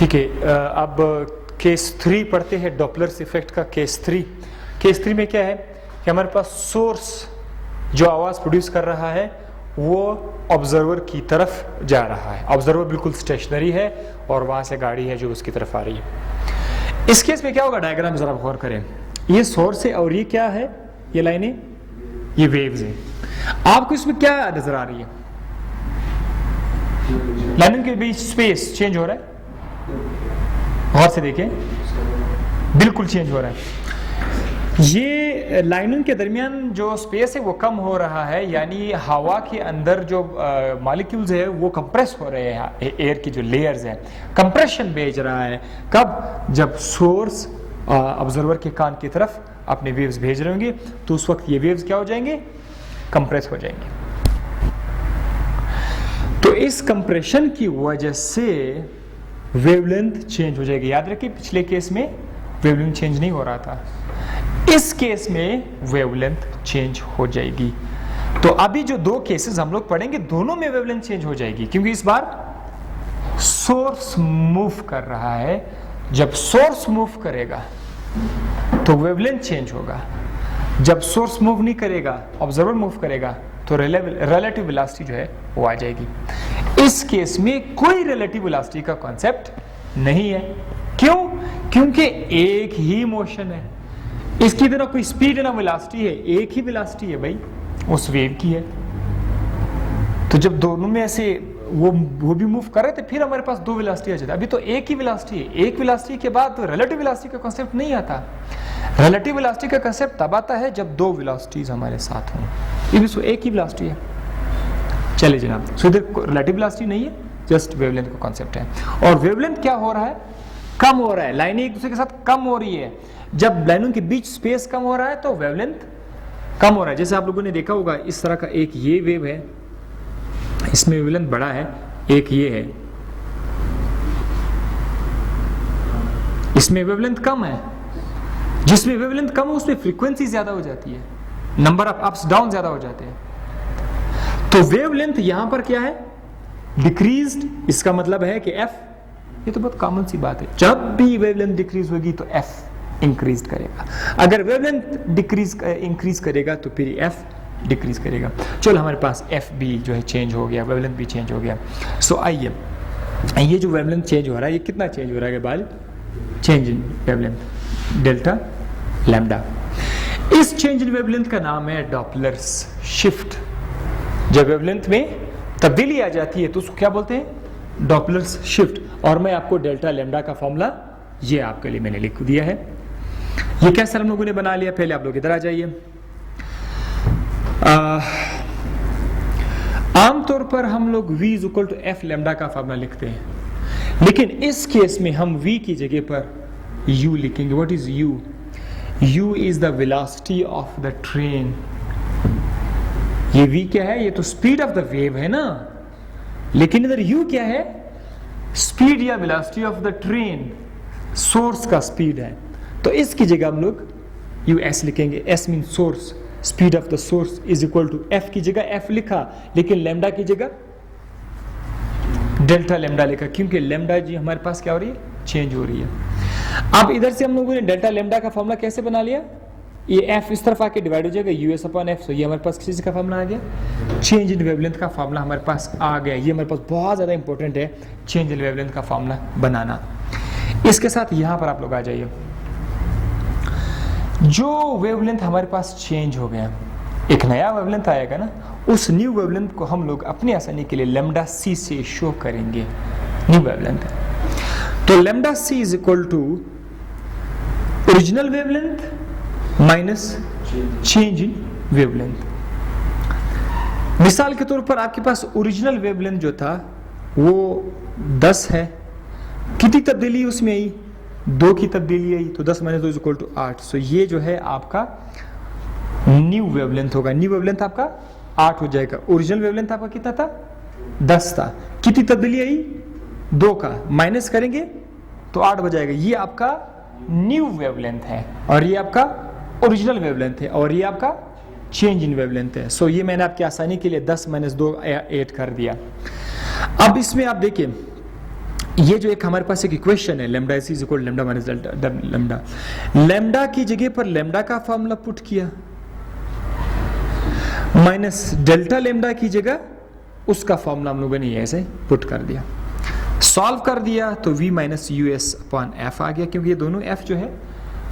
ठीक है, अब केस 3 पढ़ते हैं, डॉपलर्स इफेक्ट का केस 3। केस 3 में क्या है कि हमारे पास सोर्स जो आवाज़ प्रोड्यूस कर रहा है वो ऑब्जर्वर की तरफ जा रहा है। ऑब्जर्वर बिल्कुल स्टेशनरी है और वहाँ से गाड़ी है जो उसकी तरफ आ रही है। इस केस में क्या होगा, डायग्राम जरा गौर करें। ये सोर्स है और ये क्या है, ये लाइनें, ये वेव्स है। आपको इसमें क्या नजर आ रही है? लाइनों के बीच स्पेस चेंज हो रहा है, गौर से देखें, बिल्कुल चेंज हो रहा है। ये लाइनों के दरमियान जो स्पेस है वो कम हो रहा है, यानी हवा के अंदर जो मॉलिक्यूल्स है वो कंप्रेस हो रहे हैं, एयर की जो लेयर्स हैं कंप्रेशन भेज रहा है। कब? जब सोर्स ऑब्जर्वर के कान की तरफ अपने वेव्स भेज रहे होंगे तो उस वक्त ये वेव्स क्या हो जाएंगे, कंप्रेस हो जाएंगे। तो इस कंप्रेशन की वजह से वेवलेंथ चेंज हो जाएगी। याद रखिए पिछले केस में वेवलेंथ चेंज नहीं हो रहा था, इस केस में वेवलेंथ चेंज हो जाएगी। तो अभी जो दो केसेस हम लोग पढ़ेंगे दोनों में वेवलेंथ चेंज हो जाएगी, क्योंकि इस बार सोर्स मूव कर रहा है। जब सोर्स मूव करेगा तो वेवलेंथ चेंज होगा, जब सोर्स मूव नहीं करेगा, ऑब्जर्वर मूव करेगा, तो रिलेटिव वेलोसिटी जो है वो आ जाएगी। इस केस में कोई रिलेटिव वेलोसिटी का कॉन्सेप्ट नहीं है। क्यों? क्योंकि एक ही मोशन है, इसकी तरह कोई स्पीड ना वेलोसिटी है, एक ही वेलोसिटी है भाई, उस वेव की है। तो जब दोनों में ऐसे वो भी मूव कर रहे थे, फिर हमारे पास दो वेलोसिटी आ जाता। अभी तो एक ही वेलोसिटी है, एक वेलोसिटी के बाद तो रिलेटिव वेलोसिटी का कॉन्सेप्ट नहीं आता। रिलेटिव वेलोसिटी का कॉन्सेप्ट तब आता है जब दो वेलोसिटीज हमारे साथ हों। ये भी एक ही वेलोसिटी है। चलिए जनाब, सो इधर रिलेटिव वेलोसिटी नहीं है, जस्ट वेवलेंथ का कॉन्सेप्ट है। और वेवलेंथ क्या हो रहा है, कम हो रहा है। लाइनें एक दूसरे के साथ कम हो रही है। जब लाइनों के बीच स्पेस कम हो रहा है तो वेवलेंथ कम हो रहा है। जैसे आप लोगों ने देखा होगा, इस तरह का एक ये वेव है, इसमें वेवलेंथ बड़ा है, एक ये है, इसमें वेवलेंथ कम है। जिसमें वेवलेंथ कम है उसमें फ्रीक्वेंसी ज्यादा हो जाती है, नंबर ऑफ अप्स डाउन ज्यादा हो जाते हैं। तो वेवलेंथ यहां पर क्या है, डिक्रीज्ड। इसका मतलब है कि एफ, ये तो बहुत कॉमन सी बात है, जब भी वेवलेंथ डिक्रीज होगी तो एफ इंक्रीज करेगा। अगर वेवलेंथ इंक्रीज करेगा तो फिर एफ डिक्रीज करेगा। चलो हमारे पास एफ भी जो है चेंज हो गया, वेवलेंथ भी चेंज हो गया। सो आइए, ये जो वेवलेंथ चेंज हो रहा है, ये कितना चेंज हो रहा है बाल, change in wavelength delta lambda. इस चेंज इन वेवलेंथ का नाम है डॉपलर्स शिफ्ट। जब वेवलेंथ में तब्दीली आ जाती है तो उसको क्या बोलते हैं, डॉपलर्स शिफ्ट। और मैं आपको डेल्टा लैम्डा का फॉर्मूला ये आपके लिए मैंने लिख दिया है। ये कैसे हम लोगों ने बना लिया, पहले आप लोग इधर आ जाइए। आमतौर पर हम लोग v is equal to F lambda का फॉर्मूला लिखते हैं, लेकिन इस केस में हम v की जगह पर u लिखेंगे। What is u? u is the velocity of the train. ये v क्या है, ये तो स्पीड ऑफ द वेव है ना, लेकिन इधर u क्या है, स्पीड या velocity of the train, source का स्पीड है। तो इसकी जगह हम लोग us लिखेंगे। s mean source, speed of the source is equal to f की जगह f लिखा, लेकिन लैम्डा की जगह डेल्टा लैम्डा लिखा, क्योंकि लैम्डा जी हमारे पास क्या हो रही है, चेंज हो रही है। अब इधर से हम लोगों ने डेल्टा लैम्डा का फॉर्मूला कैसे बना लिया, ये f इस तरफ आके डिवाइड हो जाएगा us अपॉन f। तो ये हमारे पास किस चीज का फॉर्मूला आ गया, चेंज इन वेवलेंथ का फॉर्मूला हमारे पास आ गया। ये हमारे पास बहुत ज्यादा इंपॉर्टेंट है, चेंज इन वेवलेंथ का फॉर्मूला बनाना। इसके साथ यहां पर आप लोग आ जाइए। जो वेवलेंथ हमारे पास चेंज हो गया, एक नया वेवलेंथ आएगा ना, उस न्यू वेवलेंथ को हम लोग अपनी आसानी के लिए लैम्डा सी से शो करेंगे। न्यू वेवलेंथ है तो lambda C is equal to original wavelength minus change in wavelength. मिसाल के तौर पर आपके पास ओरिजिनल वेवलेंथ जो था वो 10 है, कितनी तब्दीली उसमें आई, 2 की तब्दीली आई, तो 10 माइनस 2 इज इक्वल टू 8। सो ये जो है आपका न्यू वेवलेंथ होगा। न्यू वेवलेंथ आपका 8 हो जाएगा। ओरिजिनल वेवलेंथ आपका कितना था, 10 था, कितनी तब्दीली आई, 2 का, माइनस करेंगे तो 8 हो जाएगा। ये आपका न्यू वेवलेंथ है और ये आपका ओरिजिनल वेवलेंथ है और ये आपका चेंज इन वेवलेंथ है। सो ये मैंने आपकी आसानी के लिए 10 माइनस 2 8 कर दिया। अब इसमें आप देखिए, ये जो एक हमारे पास एक इक्वेशन है lambda is equal lambda minus delta lambda, lambda की जगह पर लैम्डा का फॉर्मूला पुट किया, माइनस डेल्टा लैम्डा की जगह उसका फॉर्मूला हम लोगों ने ऐसे पुट कर दिया, सॉल्व कर दिया तो v minus U S upon F आ गया, क्योंकि ये दोनों f जो है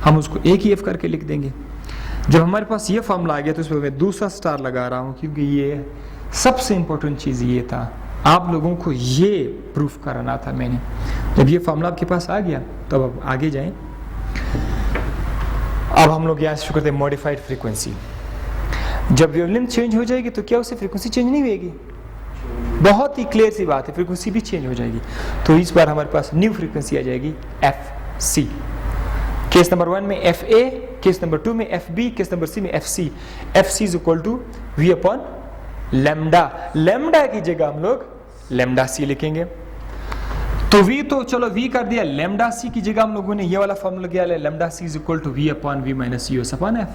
हम उसको एक ही f करके लिख देंगे। जब हमारे पास ये फॉर्मूला आ गया तो इसमें मैं दूसरा स्टार लगा रहा हूँ, क्योंकि ये सबसे इंपॉर्टेंट चीज़ ये था, आप लोगों को ये प्रूफ कराना था मैंने। जब ये फॉर्मूला आपके पास आ गया तो अब आगे जाएं। अब हम लोग यहाँ शुरू करते हैं मॉडिफाइड फ्रीक्वेंसी। जब वेवलेंथ चेंज हो जाएगी तो क्या उससे फ्रीक्वेंसी चेंज नहीं होगी? बहुत ही क्लियर सी बात है, फ्रीक्वेंसी भी चेंज हो जाएगी। तो इस बार हमारे पास न्यू फ्रीक्वेंसी आ जाएगी FC। केस नंबर 1 में FA, केस नंबर 2 में FB, केस नंबर C में FC। FC is equal to V upon lambda, lambda की जगह हम लोग लैम्डा C लिखेंगे। तो V तो चलो V कर दिया, लैम्डा C की जगह हम लोगों ने ये वाला फॉर्मूला किया है, lambda C is equal to V upon V minus US upon F।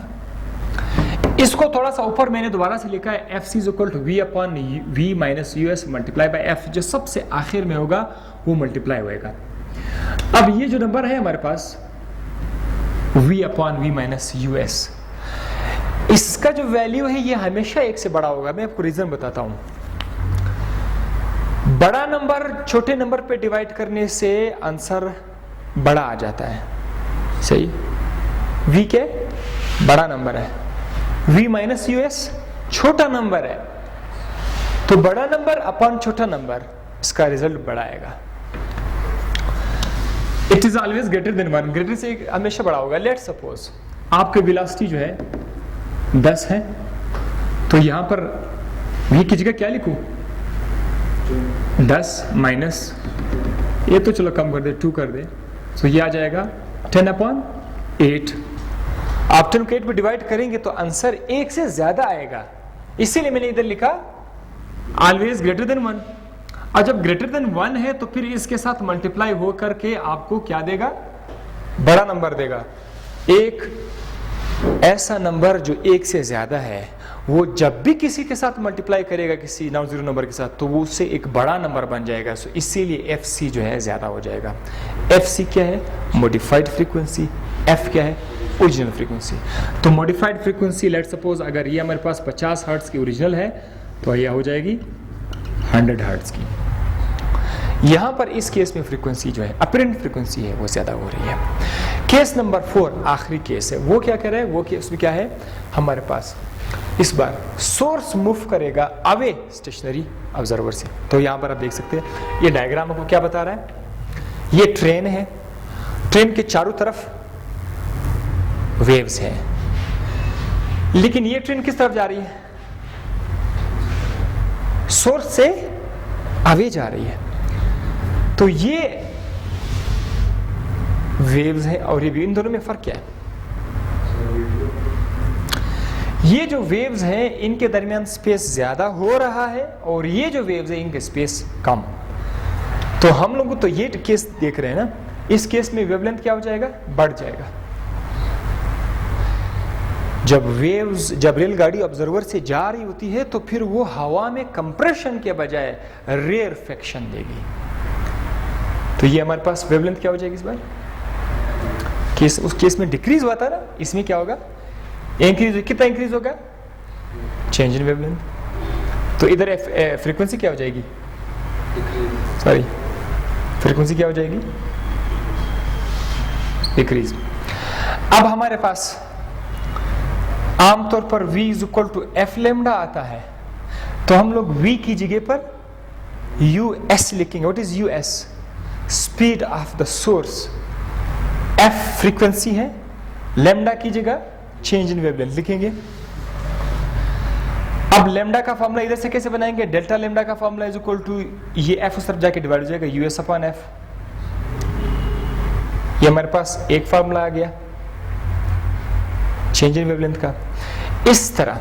इसको थोड़ा सा ऊपर मैंने दोबारा से लिखा है FC is equal to V upon V minus US multiply by F, जो सबसे आखिर में होगा वो मल्टीप्लाई होएगा। अब ये जो नंबर है हमारे पास V upon V minus US, इसका जो वैल्यू है ये हमेशा एक से बड़ा होगा। मैं आपको रीजन बताता हूं। बड़ा नंबर छोटे नंबर पे डिवाइड करने से आंसर बड़ा आ जाता है, सही। V के बड़ा नंबर है, V माइनस US छोटा नंबर है, तो बड़ा नंबर अपॉन छोटा नंबर, इसका रिजल्ट बड़ा आएगा। It is always greater than 1, greater से हमेशा बड़ा होगा। लेट्स सपोज आपके वेलोसिटी जो है 10 है, तो यहां पर V की जगह क्या लिखूं? 10 माइनस, ये तो चलो कम कर दे, 2 कर दे, तो ये आ जाएगा 10 अपॉन 8। आप 10 को 8 में डिवाइड करेंगे तो आंसर 1 से ज्यादा आएगा, इसीलिए मैंने इधर लिखा ऑलवेज ग्रेटर देन 1। और जब ग्रेटर देन 1 है तो फिर इसके साथ मल्टीप्लाई हो करके आपको क्या देगा? बड़ा नंबर देगा। एक ऐसा नंबर जो 1 से ज्यादा है, वो जब भी किसी के साथ मल्टीप्लाई करेगा, किसी नॉन जीरो नंबर के साथ, तो वो उससे एक बड़ा नंबर बन जाएगा। सो इसीलिए FC जो है ज्यादा हो जाएगा। FC क्या है? Modified frequency. F क्या है? Original frequency. तो मॉडिफाइड फ्रीक्वेंसी, लेट सपोज अगर ये हमारे पास 50 हर्ट्ज की ओरिजिनल है तो यह हो जाएगी 100 हर्ट्ज की। यहां पर इस केस में फ्रीक्वेंसी जो है अपरेंट फ्रीक्वेंसी है वो ज्यादा हो रही है। केस नंबर 4 आखिरी केस है, वो क्या कह रहा है? वो केस में क्या है हमारे पास? इस बार सोर्स मूव करेगा अवे स्टेशनरी ऑब्जर्वर से। तो यहां पर आप देख सकते हैं ये डायग्राम आपको क्या बता रहा है? ये ट्रेन है, ट्रेन के चारों तरफ वेव्स हैं, लेकिन ये ट्रेन किस तरफ जा रही है? सोर्स से अवे जा रही है। तो ये वेव्स है और ये भी, इन दोनों में फर्क क्या है? ये जो वेव्स हैं इनके दरमियान स्पेस ज्यादा हो रहा है और ये जो वेव्स है इनके स्पेस कम। तो हम लोग तो ये केस देख रहे हैं ना, इस केस में वेवलेंथ क्या हो जाएगा? बढ़ जाएगा। जब रेलगाड़ी ऑब्जर्वर से जा रही होती है तो फिर वो हवा में कंप्रेशन के बजाय रेयरफेक्शन देगी। तो ये हमारे पास वेवलेंथ क्या हो जाएगी इस बार? केस उस केस में डिक्रीज हुआ था ना, इसमें क्या होगा? इंक्रीज। कितना इंक्रीज होगा? Change in wavelength. तो इधर फ्रीक्वेंसी क्या हो जाएगी? सॉरी, फ्रीक्वेंसी क्या हो जाएगी? डिक्रीज। अब हमारे पास आमतौर पर V is equal to F lambda आता है, तो हम लोग V की जगह पर US लिखेंगे। What is US? Speed of the source. F frequency है, लैम्डा की जगह चेंज इन वेवलेंथ लिखेंगे। अब लैम्डा का फॉर्मूला इधर से कैसे बनाएंगे? डेल्टा लैम्डा का फॉर्मूला इज इक्वल टू, ये F उस तरफ जाके डिवाइड हो जाएगा US अपॉन F। ये हमारे पास एक फॉर्मूला आ गया चेंज इन वेवलेंथ का। इस तरह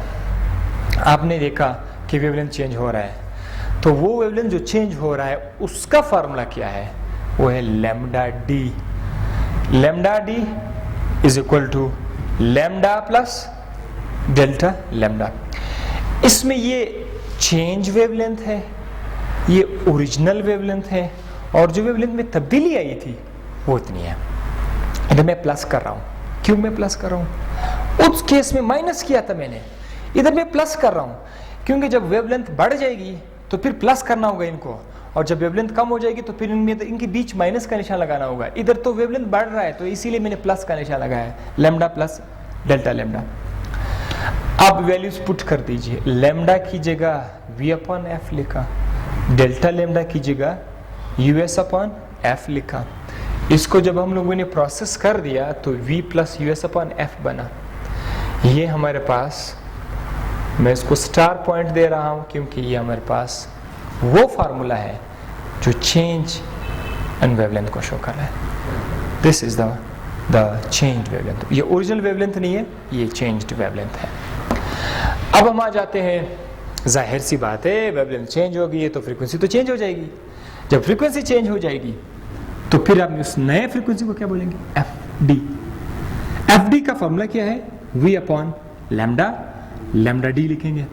आपने देखा कि वेवलेंथ चेंज हो रहा है, तो वो वेवलेंथ जो चेंज हो रहा है उसका फॉर्मूला क्या है? वो है lambda D. Lambda D is equal to lambda plus delta lambda. इसमें ये चेंज वेवलेंथ है, ये ओरिजिनल वेवलेंथ है और जो वेवलेंथ में तब्दीली आई थी वो इतनी है। इधर मैं प्लस कर रहा हूँ, क्यों मैं प्लस कर रहा हूँ? उस केस में माइनस किया था मैंने, इधर मैं प्लस कर रहा हूँ, क्योंकि जब वेवलेंथ बढ़ जाएगी तो फिर प्लस करना होगा इनको, और जब वेवलेंथ कम हो जाएगी तो फिर इनके बीच माइनस का निशान लगाना होगा। इधर तो वेवलेंथ बढ़ रहा है तो इसीलिए मैंने प्लस का निशान लगाया है, लैम्डा प्लस डेल्टा लैम्डा। अब वैल्यूज पुट कर दीजिए, लैम्डा की जगह v/f लिखा, डेल्टा लैम्डा की जगह us/f लिखा। इसको जब हम लोगों ने प्रोसेस कर दिया तो v + us/f बना। ये हमारे पास, मैं इसको स्टार पॉइंट दे रहा हूं क्योंकि ये हमारे पास वो फार्मूला है जो चेंज इन वेवलेंथ को शो कर रहा है। This is the change wavelength. ये ओरिजिनल वेवलेंथ नहीं है, ये चेंज्ड वेवलेंथ है। अब हम आ जाते हैं, जाहिर सी बात है वेवलेंथ चेंज हो गई है तो फ्रीक्वेंसी तो चेंज हो जाएगी। जब फ्रीक्वेंसी चेंज हो जाएगी तो फिर आप उस नए फ्रीक्वेंसी को क्या बोलेंगे? fd। fd का फॉर्मूला क्या है? v/λ, लैम्डा डी लिखेंगे।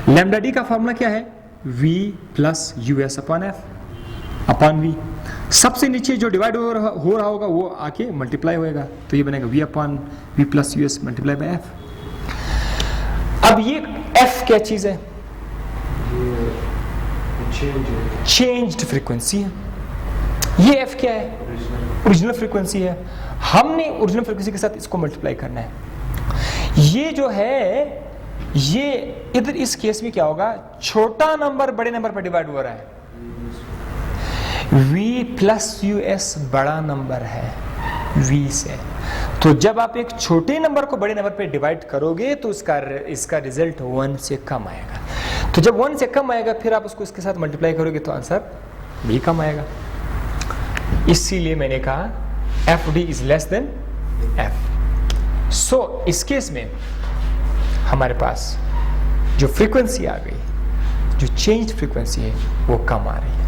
लैम्डा डी का फॉर्मूला क्या है? v + us/f upon v। सबसे नीचे जो डिवाइड हो रहा होगा वो आके मल्टीप्लाई होएगा, तो ये बनेगा v/v + us × f। अब ये f क्या चीज है? चेंज्ड फ्रीक्वेंसी है। ये f क्या है? ओरिजिनल फ्रीक्वेंसी है। हमने ओरिजिनल फ्रीक्वेंसी के साथ इसको मल्टीप्लाई करना है। ये जो है, ये इधर इस केस में क्या होगा? छोटा नंबर बड़े नंबर पर डिवाइड हो रहा है। v + us बड़ा नंबर है v से, तो जब आप एक छोटे नंबर को बड़े नंबर पे डिवाइड करोगे तो इसका रिजल्ट 1 से कम आएगा। तो जब 1 से कम आएगा फिर आप उसको इसके साथ मल्टीप्लाई करोगे तो आंसर भी कम आएगा। इसीलिए मैंने कहा fd is less than f। सो इस केस में हमारे पास जो फ्रीक्वेंसी आ गई, जो चेंज्ड फ्रीक्वेंसी है वो कम आ रही है।